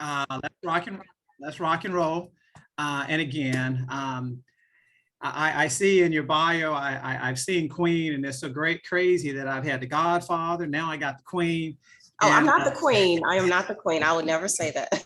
Let's rock and let's rock and roll. And again, I see in your bio, I've seen Queen, and it's so great, crazy that I've had the Godfather. Now I got the Queen, Oh, I'm and not the queen. I am not the queen. I would never say that.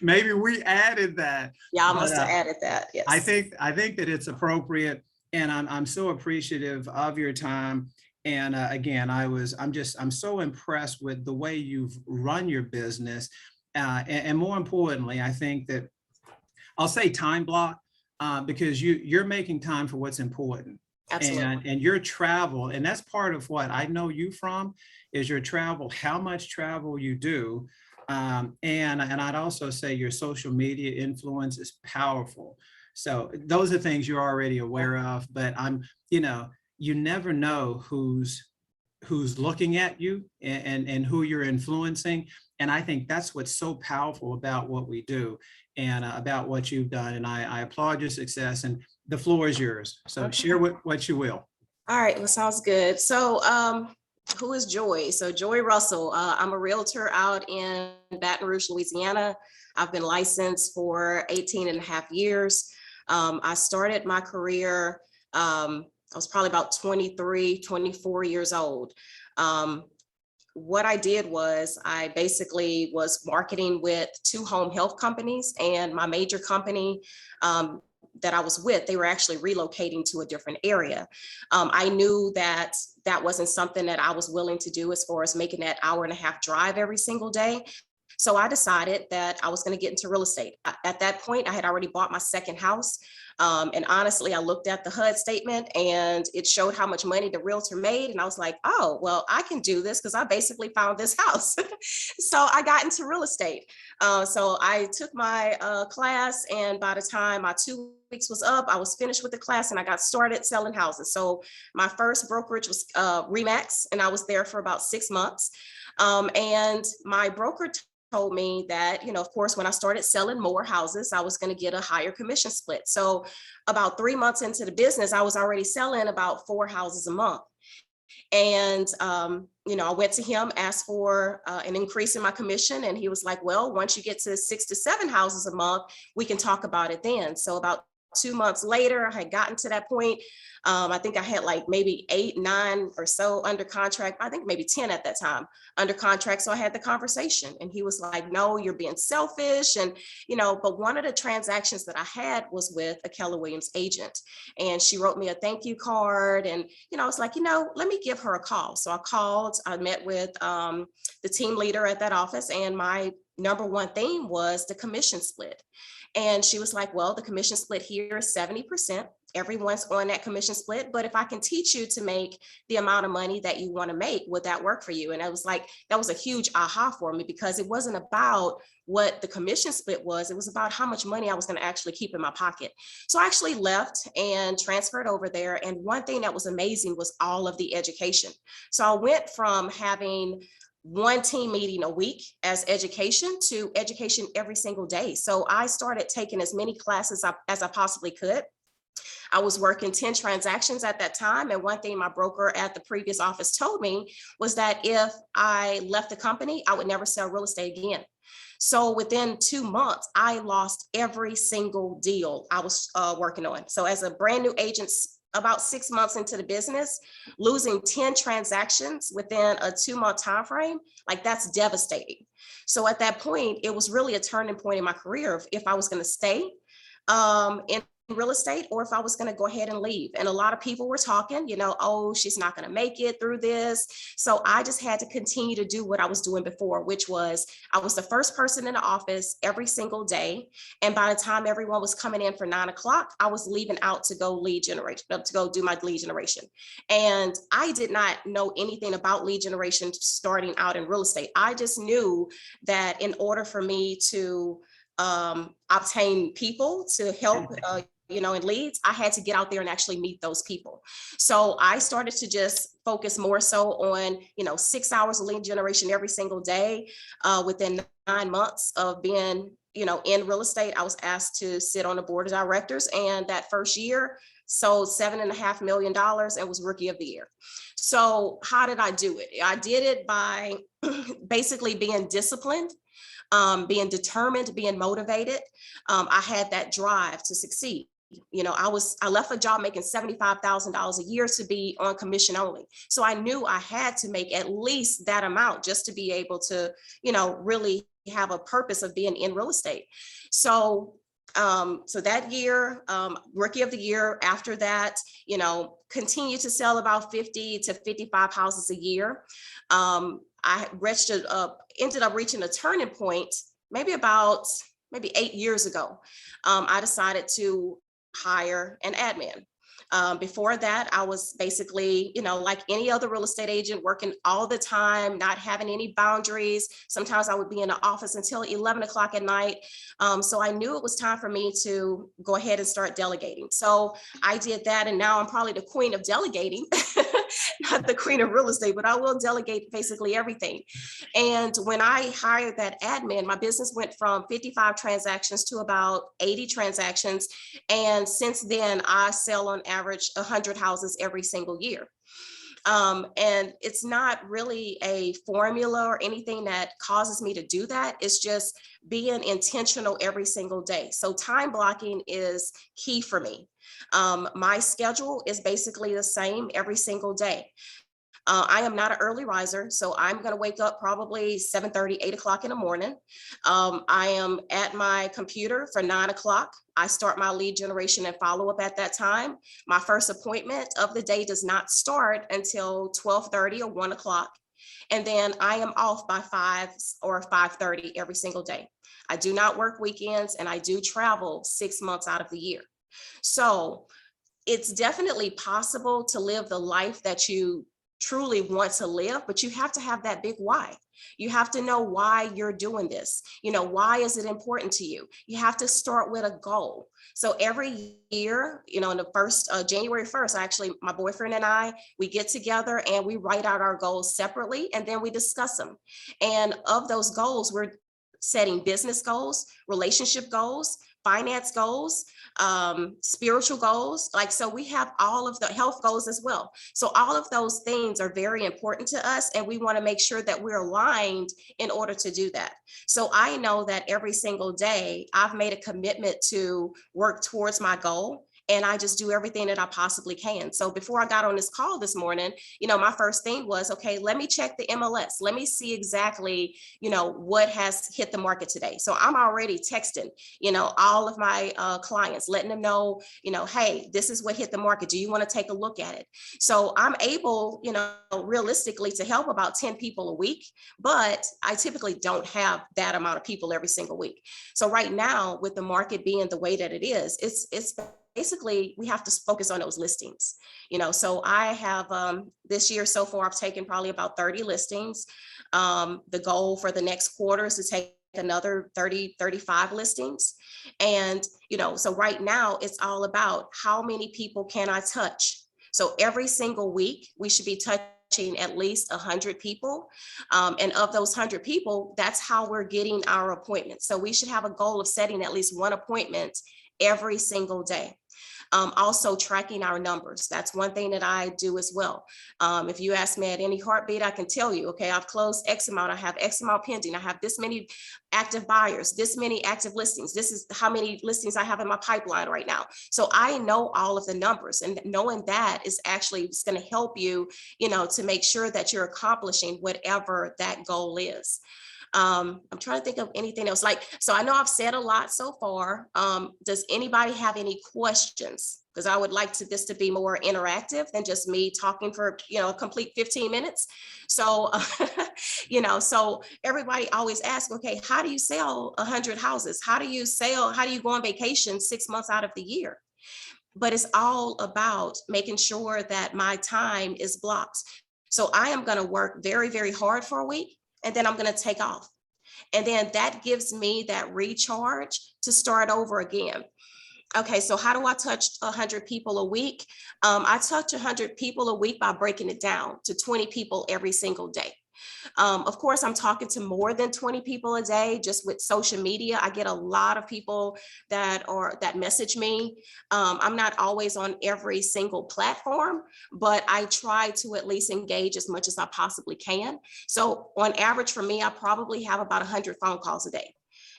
maybe we added that, Y'all but must have added that. Yes. I think that it's appropriate, and I'm so appreciative of your time. And again, I'm so impressed with the way you've run your business, and more importantly, I think that I'll say time block, because you're making time for what's important. Absolutely. And your travel, and that's part of what I know you from, is your travel, how much travel you do. And I'd also say your social media influence is powerful. So those are things you're already aware of, but you know, you never know who's looking at you, and who you're influencing. And I think that's what's so powerful about what we do, and about what you've done. And I applaud your success, and the floor is yours. So Okay. share what you will. All right. Well, sounds good. So, who is Joy? So Joy Russell. I'm a realtor out in Baton Rouge, Louisiana. I've been licensed for 18 and a half years. I started my career, I was probably about 23, 24 years old. What I did was I basically was marketing with two home health companies, and my major company that I was with, they were actually relocating to a different area. I knew that that wasn't something that I was willing to do as far as making that hour and a half drive every single day. So I decided that I was going to get into real estate. At that point, I had already bought my second house. And honestly, I looked at the HUD statement and it showed how much money the realtor made. And I was like, oh, well, I can do this because I basically found this house. So I got into real estate. So I took my class, and by the time my 2 weeks was up, I was finished with the class and I got started selling houses. So my first brokerage was Remax, and I was there for about 6 months. And my broker told me that, of course, when I started selling more houses, I was going to get a higher commission split. So about 3 months into the business, I was already selling about 4 houses a month. And, I went to him, asked for an increase in my commission. And he was like, well, once you get to 6 to 7 houses a month, we can talk about it then. So about 2 months later, I had gotten to that point. I think I had like maybe 8, 9 or so under contract. I think maybe 10 at that time under contract. So I had the conversation, and he was like, no, you're being selfish. And, but one of the transactions that I had was with a Keller Williams agent, and she wrote me a thank you card. And, I was like, let me give her a call. So I called, I met with the team leader at that office, and my number one theme was the commission split. And she was like, well, the commission split here is 70%. Everyone's on that commission split. But if I can teach you to make the amount of money that you want to make, would that work for you? And I was like, that was a huge aha for me, because it wasn't about what the commission split was. It was about how much money I was going to actually keep in my pocket. So I actually left and transferred over there. And one thing that was amazing was all of the education. So I went from having one team meeting a week as education to education every single day. So I started taking as many classes as I possibly could. I was working 10 transactions at that time. And one thing my broker at the previous office told me was that if I left the company, I would never sell real estate again. So within 2 months, I lost every single deal I was working on. So as a brand new agent, about 6 months into the business, losing 10 transactions within a 2-month time frame, like that's devastating. So at that point, it was really a turning point in my career if I was going to stay in real estate, or if I was going to go ahead and leave. And a lot of people were talking, oh, she's not going to make it through this. So I just had to continue to do what I was doing before, which was I was the first person in the office every single day. And by the time everyone was coming in for 9 o'clock, I was leaving out to go lead generation, to go do my lead generation. And I did not know anything about lead generation starting out in real estate. I just knew that in order for me to obtain people to help in leads, I had to get out there and actually meet those people. So I started to just focus more so on, 6 hours of lead generation every single day. Within 9 months of being, in real estate, I was asked to sit on the board of directors. And that first year, sold $7.5 million and was rookie of the year. So how did I do it? I did it by basically being disciplined, being determined, being motivated. I had that drive to succeed. I left a job making $75,000 a year to be on commission only. So I knew I had to make at least that amount just to be able to, really have a purpose of being in real estate. So that year, rookie of the year, after that, continued to sell about 50 to 55 houses a year. I ended up reaching a turning point maybe 8 years ago. I decided to hire an admin. Before that, I was basically, like any other real estate agent, working all the time, not having any boundaries. Sometimes I would be in the office until 11 o'clock at night. So I knew it was time for me to go ahead and start delegating. So I did that. And now I'm probably the queen of delegating, not the queen of real estate, but I will delegate basically everything. And when I hired that admin, my business went from 55 transactions to about 80 transactions. And since then, I sell on average 100 houses every single year. And it's not really a formula or anything that causes me to do that. It's just being intentional every single day. So time blocking is key for me. My schedule is basically the same every single day. I am not an early riser, so I'm going to wake up probably 7:30, 8 o'clock in the morning. I am at my computer for 9 o'clock. I start my lead generation and follow up at that time. My first appointment of the day does not start until 12:30 or 1 o'clock. And then I am off by 5 or 5:30 every single day. I do not work weekends, and I do travel 6 months out of the year. So it's definitely possible to live the life that you truly want to live, but you have to have that big why. You have to know why you're doing this. Why is it important to you? You have to start with a goal. So every year, in the first January 1st, actually, my boyfriend and I, we get together and we write out our goals separately, and then we discuss them. And of those goals, we're setting business goals, relationship goals, finance goals, spiritual goals. So we have all of the health goals as well. So all of those things are very important to us, and we want to make sure that we're aligned in order to do that. So I know that every single day I've made a commitment to work towards my goal, and I just do everything that I possibly can. So before I got on this call this morning, my first thing was, okay, let me check the MLS. Let me see exactly, what has hit the market today. So I'm already texting, all of my clients, letting them know, hey, this is what hit the market. Do you want to take a look at it? So I'm able, realistically to help about 10 people a week, but I typically don't have that amount of people every single week. So right now, with the market being the way that it is, it's basically, we have to focus on those listings. So I have this year so far, I've taken probably about 30 listings. The goal for the next quarter is to take another 30, 35 listings. And, so right now it's all about how many people can I touch? So every single week we should be touching at least 100 people. And of those 100 people, that's how we're getting our appointments. So we should have a goal of setting at least one appointment every single day. Also tracking our numbers. That's one thing that I do as well. If you ask me at any heartbeat, I can tell you, okay, I've closed X amount, I have X amount pending, I have this many active buyers, this many active listings, this is how many listings I have in my pipeline right now. So I know all of the numbers, and knowing that is actually going to help you, to make sure that you're accomplishing whatever that goal is. I'm trying to think of anything else. So I know I've said a lot so far. Does anybody have any questions? Because I would like this to be more interactive than just me talking for, a complete 15 minutes. So, so everybody always asks, okay, how do you sell 100 houses? How do you go on vacation 6 months out of the year? But it's all about making sure that my time is blocked. So I am going to work very, very hard for a week, and then I'm going to take off. And then that gives me that recharge to start over again. Okay, so how do I touch 100 people a week? I touch 100 people a week by breaking it down to 20 people every single day. Of course, I'm talking to more than 20 people a day just with social media. I get a lot of people that message me. I'm not always on every single platform, but I try to at least engage as much as I possibly can. So on average for me, I probably have about 100 phone calls a day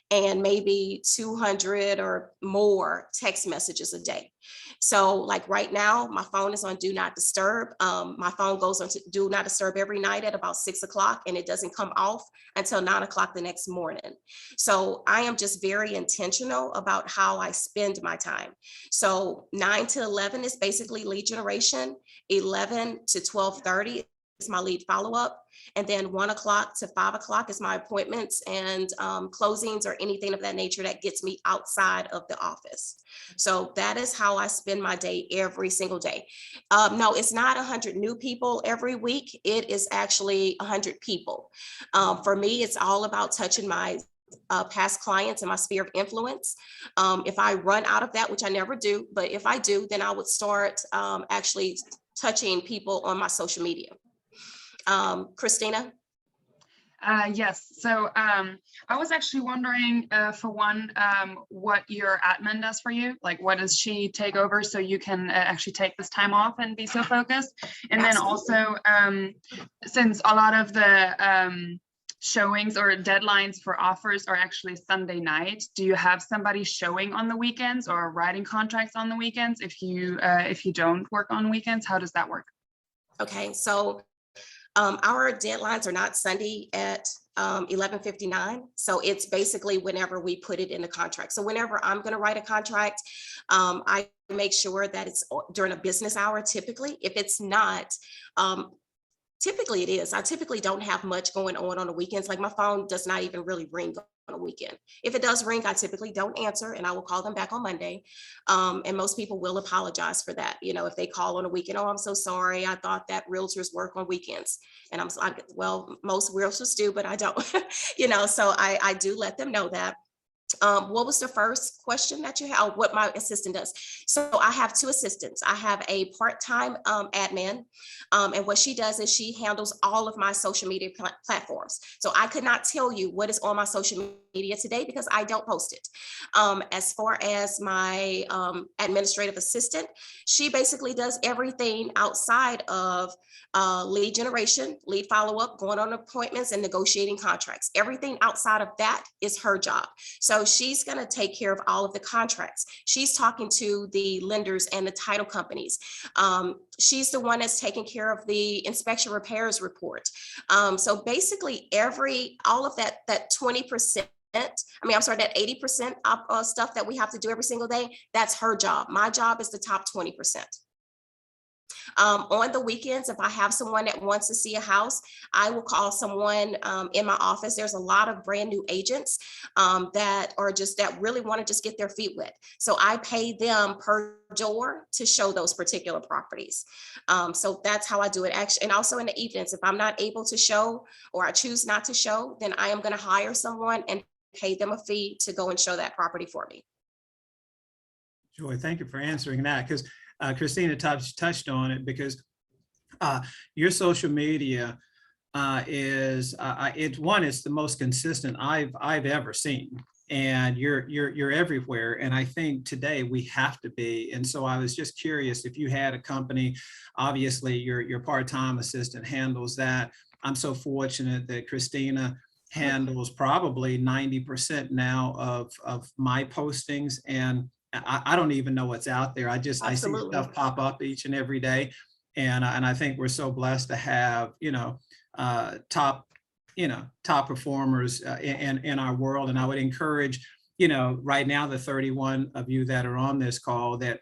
and maybe 200 or more text messages a day. So like right now, my phone is on do not disturb. My phone goes on to do not disturb every night at about 6 o'clock, and it doesn't come off until 9 o'clock the next morning. So I am just very intentional about how I spend my time. So 9 to 11 is basically lead generation. 11 to 12:30 is my lead follow-up. And then 1 o'clock to 5 o'clock is my appointments and closings or anything of that nature that gets me outside of the office. So that is how I spend my day every single day. No, it's not 100 new people every week. It is actually 100 people. For me, it's all about touching my past clients and my sphere of influence. If I run out of that, which I never do, but if I do, then I would start actually touching people on my social media. Christina? Yes, so I was actually wondering, for one, what your admin does for you. Like, what does she take over so you can actually take this time off and be so focused? And Absolutely. then also, since a lot of the showings or deadlines for offers are actually Sunday night, do you have somebody showing on the weekends or writing contracts on the weekends if you don't work on weekends? How does that work? Okay, so our deadlines are not Sunday at 11:59. So it's basically whenever we put it in the contract. So whenever I'm going to write a contract, I make sure that it's during a business hour typically. If it's not, typically it is. I typically don't have much going on the weekends. Like my phone does not even really ring on a weekend. If it does ring, I typically don't answer and I will call them back on Monday. And most people will apologize for that. You know, if they call on a weekend, oh, I'm so sorry. I thought that realtors work on weekends. And I'm like, well, most realtors do, but I don't, you know, so I do let them know that. What was the first question that you had? What my assistant does? So I have two assistants. I have a part-time admin, and what she does is she handles all of my social media platforms. So I could not tell you what is on my social media today because I don't post it. As far as my administrative assistant, she basically does everything outside of lead generation, lead follow-up, going on appointments, and negotiating contracts. Everything outside of that is her job. So she's going to take care of all of the contracts. She's talking to the lenders and the title companies. She's the one that's taking care of the inspection repairs report. So basically all of that 20%, that 80% of stuff that we have to do every single day, that's her job. My job is the top 20%. On the weekends, if I have someone that wants to see a house, I will call someone in my office. There's a lot of brand new agents that really want to just get their feet wet. So I pay them per door to show those particular properties. So that's how I do it. Actually, and also in the evenings, if I'm not able to show or I choose not to show, then I am going to hire someone and pay them a fee to go and show that property for me. Joy, thank you for answering that, because Christina touched on it, because your social media it's the most consistent I've ever seen, and you're everywhere. And I think today we have to be. And so I was just curious if you had a company. Obviously, your part-time assistant handles that. I'm so fortunate that Christina handles probably 90% now of my postings, and I don't even know what's out there. I see stuff pop up each and every day. And I think we're so blessed to have, top performers in our world. And I would encourage, right now, the 31 of you that are on this call, that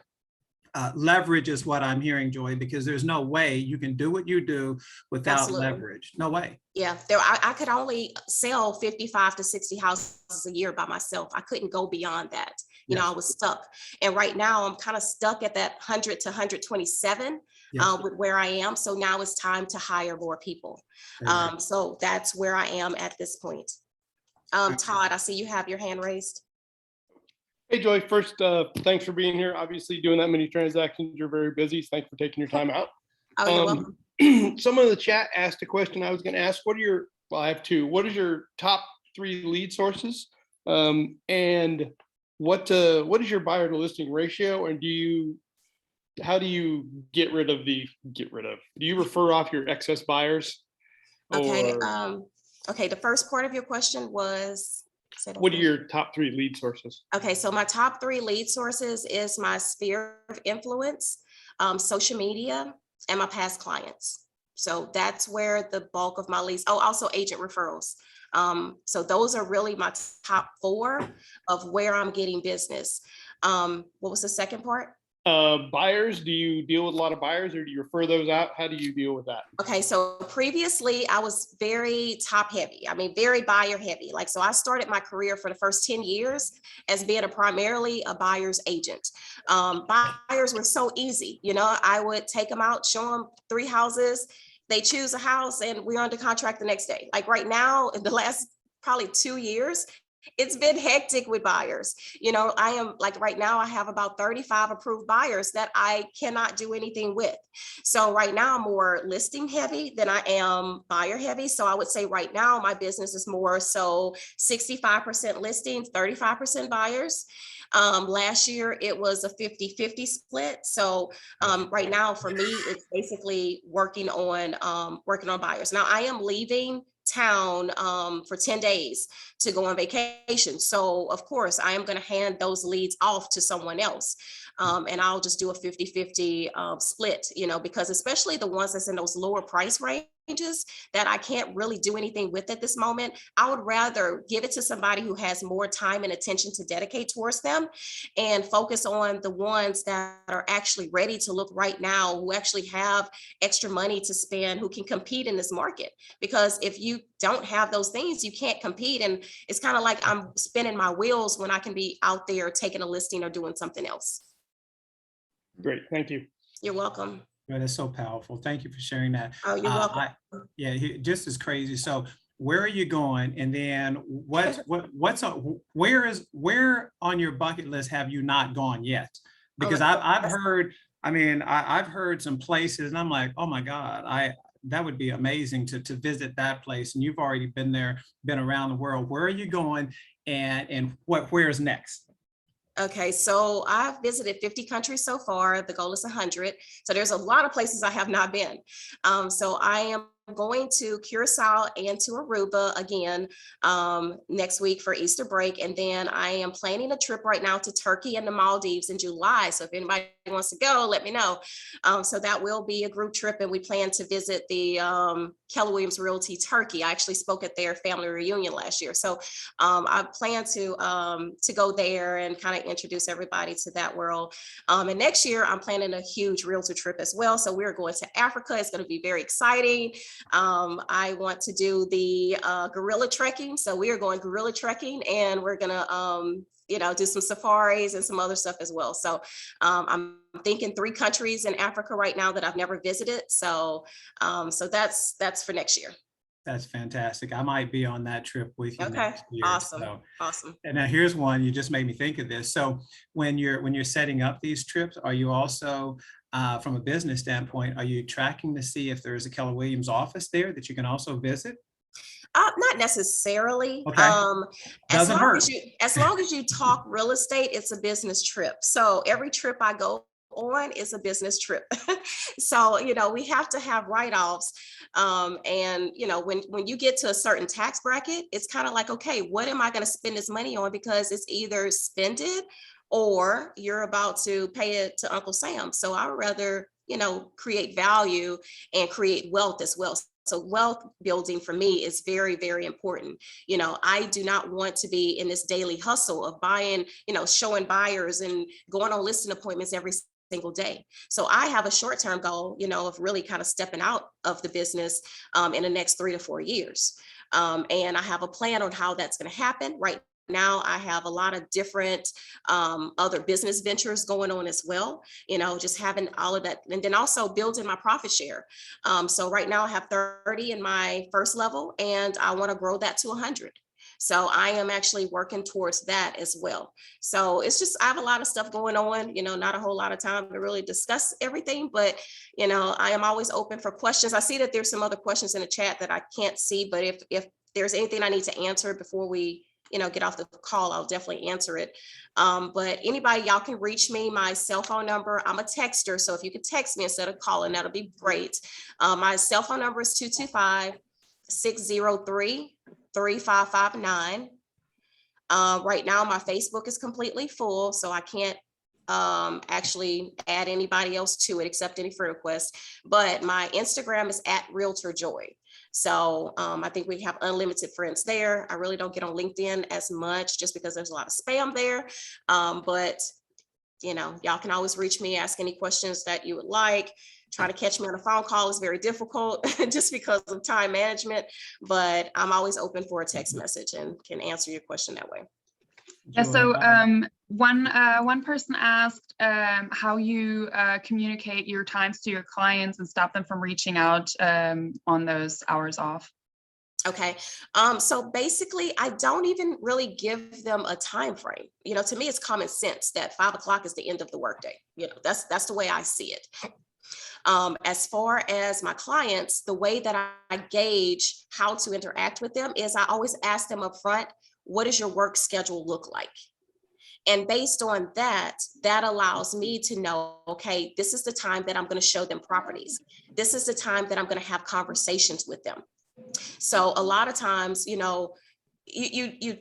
leverage is what I'm hearing, Joy, because there's no way you can do what you do without Absolutely. leverage. No way. Yeah, I could only sell 55 to 60 houses a year by myself. I couldn't go beyond that. You know, I was stuck. And right now I'm kind of stuck at that 100 to 127 with where I am. So now it's time to hire more people. So that's where I am at this point. Todd, I see you have your hand raised. Hey, Joy. First, thanks for being here. Obviously, doing that many transactions, you're very busy. So thanks for taking your time out. Oh, you're welcome. Someone in the chat asked a question I was going to ask. Well, I have two. What is your top 3 lead sources? And what is your buyer to listing ratio? And how do you get rid of, do you refer off your excess buyers? Okay. Or Okay. The first part of your question was, say that what are again. your top 3 lead sources? Okay, so my top 3 lead sources is my sphere of influence, social media, and my past clients. So that's where the bulk of my leads, oh, also agent referrals. So those are really my top 4 of where I'm getting business. What was the second part? Buyers, do you deal with a lot of buyers, or do you refer those out? How do you deal with that? Okay, so previously I was very top heavy. I mean, very buyer heavy. Like, so I started my career for the first 10 years as being primarily a buyer's agent. Buyers were so easy. You know, I would take them out, show them 3 houses, they choose a house, and we're under contract the next day. Like right now, in the last probably 2 years, it's been hectic with buyers. You know, I am like right now, I have about 35 approved buyers that I cannot do anything with. So right now I'm more listing heavy than I am buyer heavy. So I would say right now my business is more so 65% listings, 35% buyers. Last year it was a 50-50 split. So right now for me, it's basically working on buyers. Now I am leaving town for 10 days to go on vacation. So of course I am going to hand those leads off to someone else. And I'll just do a 50-50 split, you know, because especially the ones that's in those lower price ranges that I can't really do anything with at this moment, I would rather give it to somebody who has more time and attention to dedicate towards them and focus on the ones that are actually ready to look right now, who actually have extra money to spend, who can compete in this market. Because if you don't have those things, you can't compete. And it's kind of like I'm spinning my wheels when I can be out there taking a listing or doing something else. Great, thank you. You're welcome. Yeah, that's so powerful. Thank you for sharing that. Oh, you're welcome. Just as crazy. So where are you going? And then where on your bucket list have you not gone yet? Because I've heard, I've heard some places and I'm like, oh my God, that would be amazing to visit that place. And you've already been there, been around the world. Where are you going and where's next? Okay, so I've visited 50 countries so far. The goal is 100. So there's a lot of places I have not been. So I am going to Curacao and to Aruba again next week for Easter break. And then I am planning a trip right now to Turkey and the Maldives in July. So if anybody wants to go, let me know. So that will be a group trip, and we plan to visit the Keller Williams Realty Turkey. I actually spoke at their family reunion last year. So I plan to go there and kind of introduce everybody to that world. And next year I'm planning a huge realtor trip as well. So we're going to Africa. It's going to be very exciting. I want to do the gorilla trekking. So we are going gorilla trekking, and we're going to do some safaris and some other stuff as well. So I'm thinking 3 countries in Africa right now that I've never visited. So that's for next year. That's fantastic. I might be on that trip with you Okay, next year. awesome, So, awesome. and now here's one, you just made me think of this. So when you're setting up these trips, are you also, from a business standpoint, are you tracking to see if there's a Keller Williams office there that you can also visit? Not necessarily. Okay. Doesn't hurt. As long as you talk real estate, it's a business trip. So every trip I go on is a business trip. So, we have to have write-offs. And, when you get to a certain tax bracket, it's kind of like, okay, what am I going to spend this money on? Because it's either spend it or you're about to pay it to Uncle Sam. So I would rather, create value and create wealth as well. So wealth building for me is very, very important. I do not want to be in this daily hustle of buying, showing buyers and going on listing appointments every single day. So I have a short-term goal, of really kind of stepping out of the business in the next 3 to 4 years. And I have a plan on how that's going to happen. Right now, I have a lot of different other business ventures going on as well, just having all of that. And then also building my profit share. So right now I have 30 in my first level, and I want to grow that to 100. So I am actually working towards that as well. So it's just, I have a lot of stuff going on, not a whole lot of time to really discuss everything, but, I am always open for questions. I see that there's some other questions in the chat that I can't see, but if there's anything I need to answer before we, get off the call, I'll definitely answer it. But anybody, y'all can reach me. My cell phone number, I'm a texter. So if you could text me instead of calling, that'll be great. My cell phone number is 225-603-3559. Right now, my Facebook is completely full, so I can't actually add anybody else to it except any friend requests. But my Instagram is @RealtorJoy. So I think we have unlimited friends there. I really don't get on LinkedIn as much just because there's a lot of spam there. But y'all can always reach me, ask any questions that you would like. Try to catch me on a phone call is very difficult just because of time management, but I'm always open for a text message and can answer your question that way. Yeah, so one person asked how you communicate your times to your clients and stop them from reaching out on those hours off. Okay. So basically, I don't even really give them a time frame. To me, it's common sense that 5 o'clock is the end of the workday. That's the way I see it. As far as my clients, the way that I gauge how to interact with them is I always ask them up front, what does your work schedule look like? And based on that, that allows me to know, okay, this is the time that I'm going to show them properties. This is the time that I'm going to have conversations with them. So a lot of times, you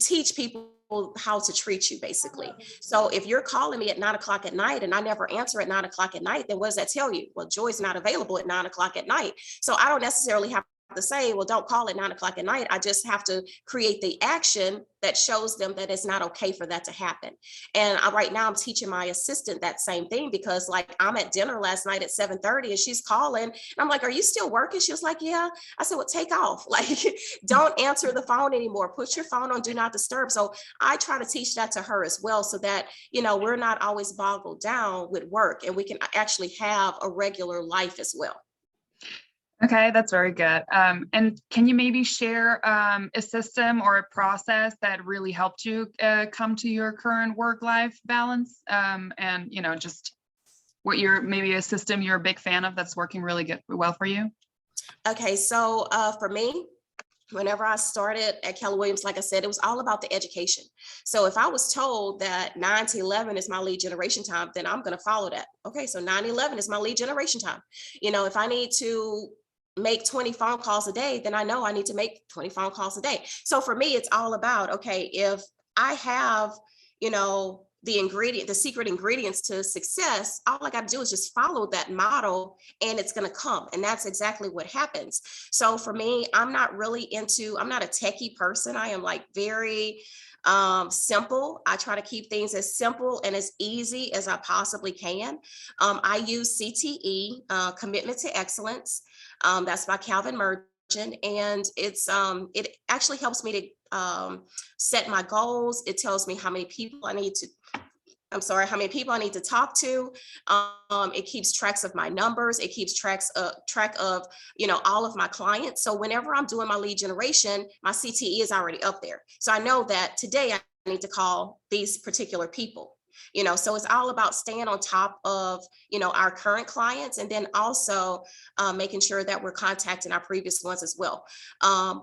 teach people how to treat you, basically. So if you're calling me at 9 o'clock at night and I never answer at 9 o'clock at night, then what does that tell you? Well, Joy's not available at 9 o'clock at night. So I don't necessarily have to say, well, don't call at 9 o'clock at night. I just have to create the action that shows them that it's not okay for that to happen. And right now I'm teaching my assistant that same thing, because like I'm at dinner last night at 7:30 and she's calling and I'm like, are you still working? She was like, yeah. I said, well, take off. Like, don't answer the phone anymore. Put your phone on do not disturb. So I try to teach that to her as well, so that, we're not always boggled down with work and we can actually have a regular life as well. Okay, that's very good. And can you maybe share a system or a process that really helped you come to your current work-life balance? And just what maybe a system you're a big fan of that's working really well for you? Okay, so for me, whenever I started at Keller Williams, like I said, it was all about the education. So if I was told that 9 to 11 is my lead generation time, then I'm going to follow that. Okay, so 9 to 11 is my lead generation time. If I need to make 20 phone calls a day, then I know I need to make 20 phone calls a day. So for me, it's all about, okay, if I have, the secret ingredients to success, all I got to do is just follow that model and it's going to come. And that's exactly what happens. So for me, I'm not a techie person. I am like very simple. I try to keep things as simple and as easy as I possibly can. I use CTE, Commitment to Excellence. That's by Calvin Merchant, and it actually helps me to set my goals. It tells me how many people I need to talk to. It keeps tracks of my numbers. It keeps track of, all of my clients. So whenever I'm doing my lead generation, my CTE is already up there. So I know that today I need to call these particular people. So it's all about staying on top of, our current clients, and then also making sure that we're contacting our previous ones as well.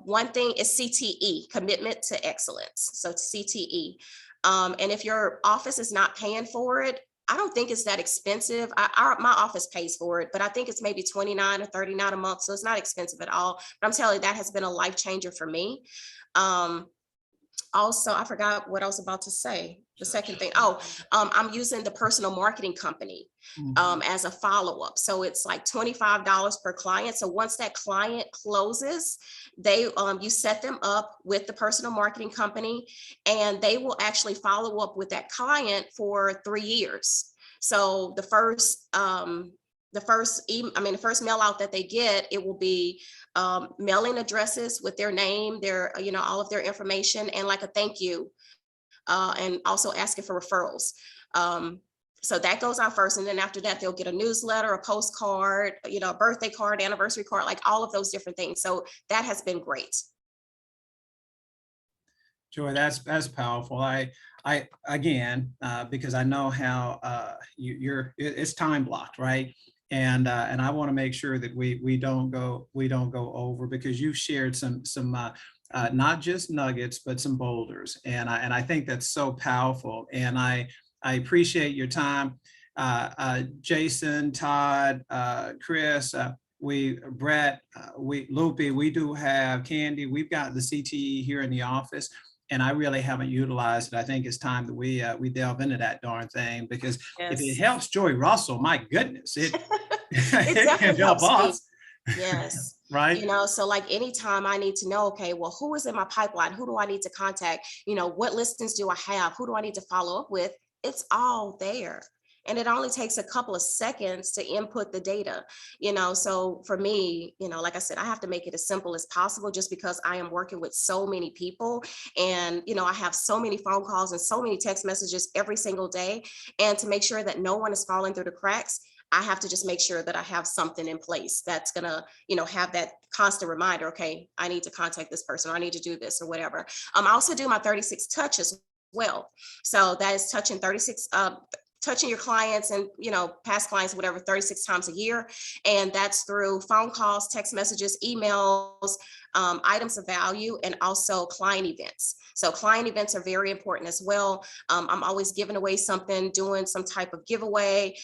One thing is CTE, Commitment to Excellence. So CTE. And if your office is not paying for it, I don't think it's that expensive. My office pays for it, but I think it's maybe $29 or $39 a month. So it's not expensive at all. But I'm telling you, that has been a life changer for me. Also, I forgot what I was about to say. The second thing, I'm using the personal marketing company as a follow-up. So it's like $25 per client. So once that client closes, you set them up with the personal marketing company, and they will actually follow up with that client for 3 years. So the first mail out that they get, it will be mailing addresses with their name, their, all of their information, and like a thank you, and also asking for referrals. So that goes out first. And then after that, they'll get a newsletter, a postcard, a birthday card, anniversary card, like all of those different things. So that has been great. Joy, that's powerful. I again, because I know how it's time blocked, right? And I want to make sure that we don't go over, because you've shared some not just nuggets but some boulders, and I think that's so powerful. And I appreciate your time, Jason, Todd, Chris. Brett, Loopy, we do have Candy. We've got the CTE here in the office, and I really haven't utilized it. I think it's time that we delve into that darn thing, because if it Yes. helps Joy Russell, my goodness, it It it can definitely help helps me. us, Yes. right? So like anytime I need to know, okay, well, who is in my pipeline? Who do I need to contact? What listings do I have? Who do I need to follow up with? It's all there. And it only takes a couple of seconds to input the data, So for me, like I said, I have to make it as simple as possible, just because I am working with so many people, and, I have so many phone calls and so many text messages every single day. And to make sure that no one is falling through the cracks, I have to just make sure that I have something in place that's gonna, have that constant reminder. Okay, I need to contact this person, or I need to do this, or whatever. I also do my 36 touches well. So that is touching your clients and, past clients, whatever, 36 times a year. And that's through phone calls, text messages, emails, items of value, and also client events. So client events are very important as well. I'm always giving away something, doing some type of giveaway.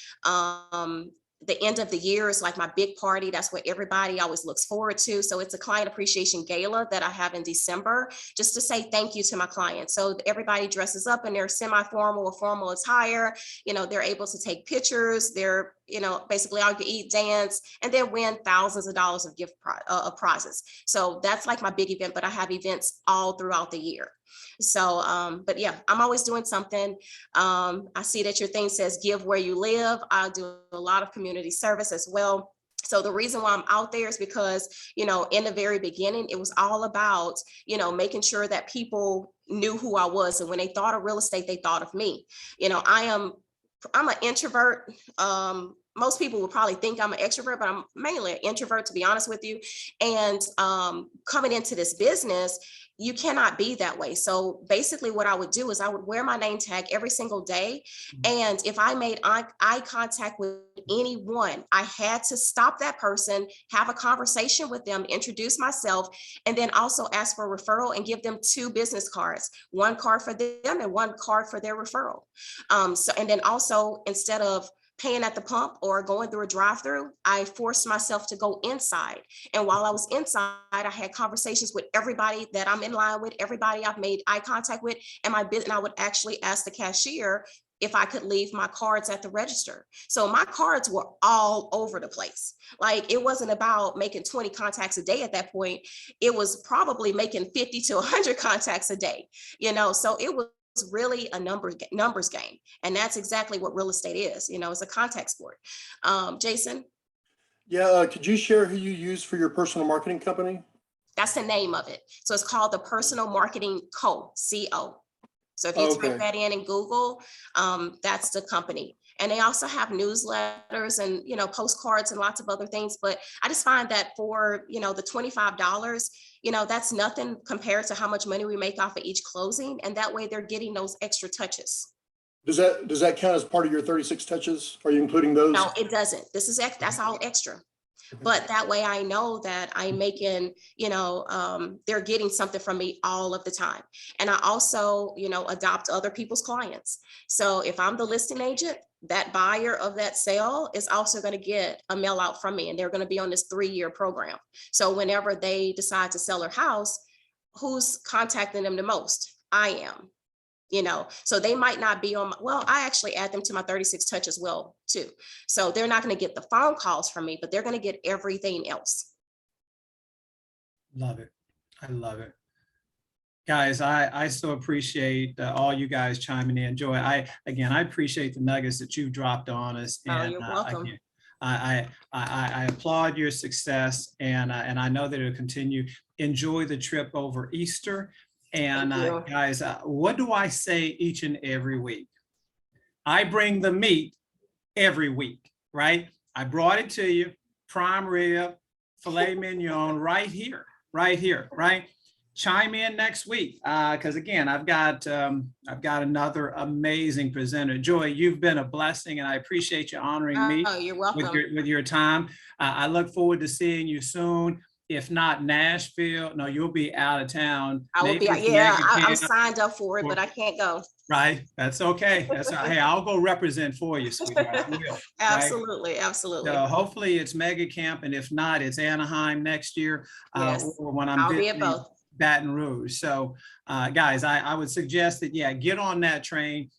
The end of the year is like my big party. That's what everybody always looks forward to. So it's a client appreciation gala that I have in December, just to say thank you to my clients. So everybody dresses up in their semi-formal or formal attire. They're able to take pictures. They're, basically all you can eat, dance, and then win thousands of dollars of prizes. So that's like my big event, but I have events all throughout the year. So, but yeah, I'm always doing something. I see that your thing says give where you live. I do a lot of community service as well. So the reason why I'm out there is because, in the very beginning, it was all about, making sure that people knew who I was. And when they thought of real estate, they thought of me. I'm an introvert. Most people would probably think I'm an extrovert, but I'm mainly an introvert, to be honest with you. And coming into this business, you cannot be that way. So basically what I would do is I would wear my name tag every single day. And if I made eye contact with anyone, I had to stop that person, have a conversation with them, introduce myself, and then also ask for a referral and give them 2 business cards, 1 card for them and 1 card for their referral. And then also, instead of paying at the pump or going through a drive-through, I forced myself to go inside. And while I was inside, I had conversations with everybody that I'm in line with, everybody I've made eye contact with, and I would actually ask the cashier if I could leave my cards at the register. So my cards were all over the place. Like, it wasn't about making 20 contacts a day at that point. It was probably making 50 to 100 contacts a day, so it was really a numbers game. And that's exactly what real estate is. It's a contact sport. Jason? Yeah, could you share who you use for your personal marketing company? That's the name of it. So it's called the Personal Marketing Co. So if you type that in Google, that's the company. And they also have newsletters and, postcards and lots of other things. But I just find that for, the $25, that's nothing compared to how much money we make off of each closing. And that way they're getting those extra touches. Does that count as part of your 36 touches? Are you including those? No, it doesn't. That's all extra. But that way I know that I'm making, they're getting something from me all of the time. And I also, adopt other people's clients. So if I'm the listing agent, that buyer of that sale is also going to get a mail out from me, and they're going to be on this 3-year program. So whenever they decide to sell their house, who's contacting them the most? I am. So they might not be on I actually add them to my 36 touch as well too. So they're not going to get the phone calls from me, but they're going to get everything else. Love it. I love it. Guys, I so appreciate all you guys chiming in. Joy, I appreciate the nuggets that you dropped on us. And you're welcome. Again, I applaud your success, and I know that it'll continue. Enjoy the trip over Easter. And guys, what do I say each and every week? I bring the meat every week, right? I brought it to you, prime rib, filet mignon, right here, right? chime in next week, because again, I've got another amazing presenter. Joy, you've been a blessing, and I appreciate you honoring me Oh, you're welcome. with your time. I look forward to seeing you soon. If not Nashville, no, you'll be out of town. I will be, Naples yeah, Mega I'm Camp. signed up for it, but I can't go. Right, that's okay. That's hey, I'll go represent for you, sweetheart. I will, right? Absolutely, absolutely. So hopefully it's Mega Camp, and if not, it's Anaheim next year, Yes, or when I'm I'll be at visiting both. Baton Rouge. So guys, I would suggest that, yeah, get on that train,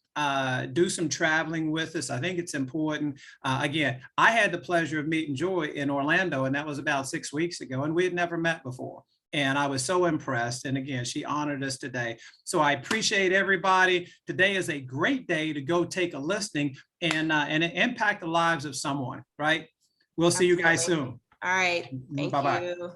do some traveling with us. I think it's important. Again, I had the pleasure of meeting Joy in Orlando, and that was about 6 weeks ago, and we had never met before. And I was so impressed. And again, she honored us today. So I appreciate everybody. Today is a great day to go take a listing and impact the lives of someone, right? We'll see you guys soon. All right. Thank Bye-bye. you.